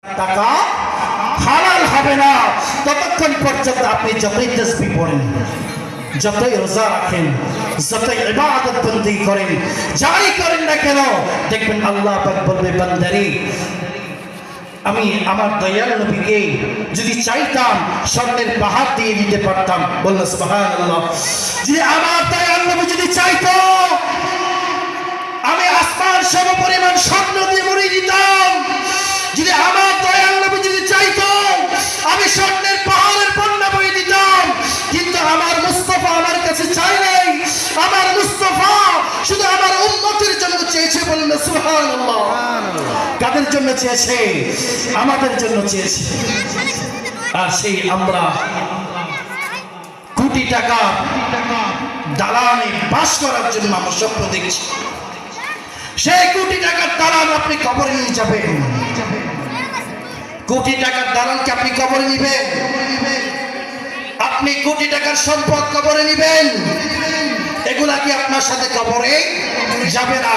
টাকা হালাল হবে না ততক্ষণ পর্যন্ত আপনি যতই তাসবিহ পড়েন, যতই রোজা রাখেন, যতই ইবাদত বন্দেগী করেন, যাই করেন না কেন, দেখবেন আল্লাহ পাক বলবে বান্দারে আমি আমার দয়াল নবীকে যদি চাইতাম স্বর্ণের পাহাড় দিয়ে দিতে পারতাম। বললো সুবহানাল্লাহ। যদি আমার দয়াল নবী যদি চাইতো আমি আসমান সম পরিমাণ স্বর্ণ দিয়ে মুড়িয়ে দিতাম। যদি আমার দয়াল নবী যদি চাইতো আমি স্বর্ণের পাহাড়ের বন্যা বয়ে দিতাম। কিন্তু আমার মুস্তাফা আমার কাছে চাই নাই, আমার মুস্তাফা শুধু আমার উম্মতের জন্য চেয়েছে। বলুন সুবহানাল্লাহ। কাদের জন্য চেয়েছে? আমাদের জন্য চেয়েছে। আর সেই আমরা কোটি টাকা দালানে বাস করার জন্য আমরা স্বপ্ন দেখছি। সেই কোটি টাকার দালান আপনি কবরে নিয়ে যাবেন। কোটি টাকার দালানকে আপনি কবরে নিবেন। আপনি কোটি টাকার সম্পদ কবরে নিবেন। এগুলা কি আপনার সাথে কবরে যাবে না।